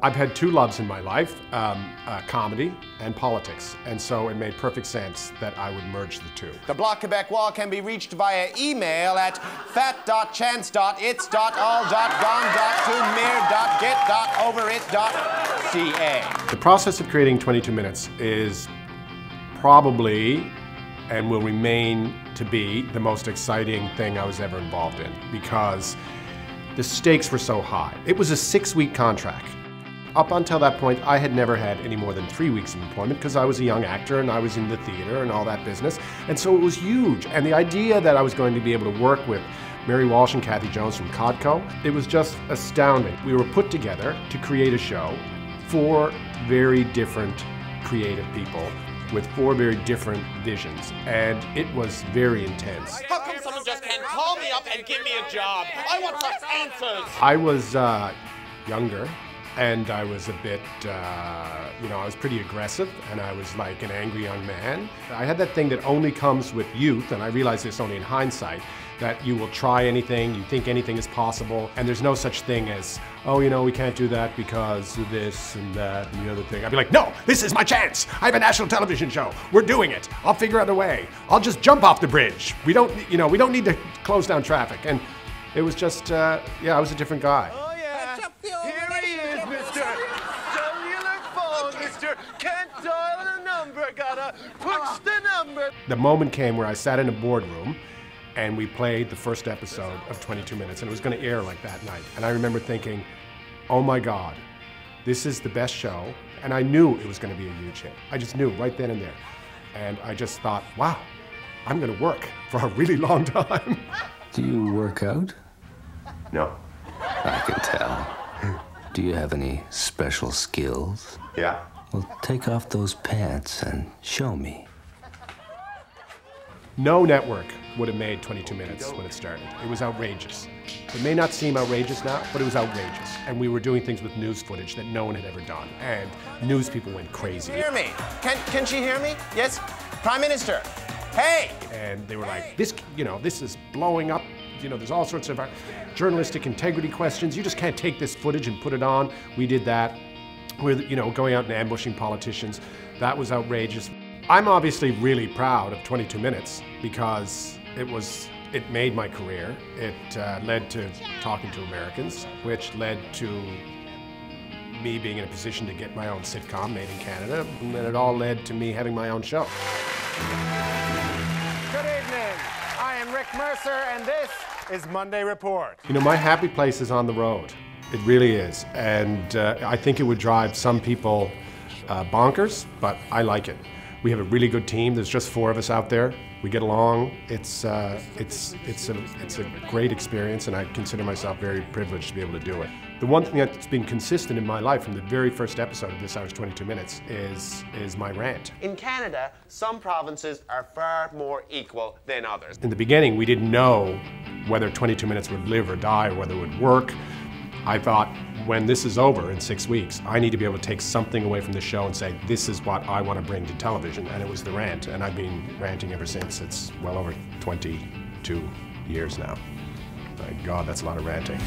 I've had two loves in my life, comedy and politics, and so it made perfect sense that I would merge the two. The Bloc Québécois can be reached via email at fat.chance.its.all.gone.to mir.get.overit.ca. The process of creating 22 Minutes is probably and will remain to be the most exciting thing I was ever involved in because the stakes were so high. It was a 6-week contract. Up until that point, I had never had any more than 3 weeks of employment because I was a young actor and I was in the theater and all that business. And so it was huge. And the idea that I was going to be able to work with Mary Walsh and Kathy Jones from Codco, it was just astounding. We were put together to create a show, 4 very different creative people with 4 very different visions. And it was very intense. How come someone just can't call me up and give me a job? I want some answers. I was younger. And I was a bit, I was pretty aggressive and I was like an angry young man. I had that thing that only comes with youth, and I realize this only in hindsight, that you will try anything, you think anything is possible, and there's no such thing as, oh, we can't do that because of this and that and the other thing. I'd be like, no, this is my chance. I have a national television show. We're doing it. I'll figure out a way. I'll just jump off the bridge. We don't need to close down traffic. And it was just, I was a different guy. Can't dial the number, gotta push the number. The moment came where I sat in a boardroom and we played the first episode of 22 Minutes, and it was going to air like that night. And I remember thinking, oh my God, this is the best show. And I knew it was going to be a huge hit. I just knew right then and there. And I just thought, wow, I'm going to work for a really long time. Do you work out? No. I can tell. Do you have any special skills? Yeah. Well, take off those pants and show me. No network would have made 22 Minutes when it started. It was outrageous. It may not seem outrageous now, but it was outrageous. And we were doing things with news footage that no one had ever done. And news people went crazy. Hear me? Can she hear me? Yes? Prime Minister, hey! And they were like, this is blowing up. There's all sorts of journalistic integrity questions. You just can't take this footage and put it on. We did that. We're, going out and ambushing politicians. That was outrageous. I'm obviously really proud of 22 Minutes because it made my career. It led to talking to Americans, which led to me being in a position to get my own sitcom made in Canada, and then it all led to me having my own show. Good evening. I am Rick Mercer, and this is Monday Report. My happy place is on the road. It really is, and I think it would drive some people bonkers, but I like it. We have a really good team. There's just 4 of us out there. We get along. It's a great experience, and I consider myself very privileged to be able to do it. The one thing that's been consistent in my life from the very first episode of This Hour's 22 Minutes is my rant. In Canada, some provinces are far more equal than others. In the beginning, we didn't know whether 22 Minutes would live or die, or whether it would work. I thought, when this is over in 6 weeks, I need to be able to take something away from the show and say, this is what I want to bring to television, and it was the rant, and I've been ranting ever since. It's well over 22 years now. My God, that's a lot of ranting.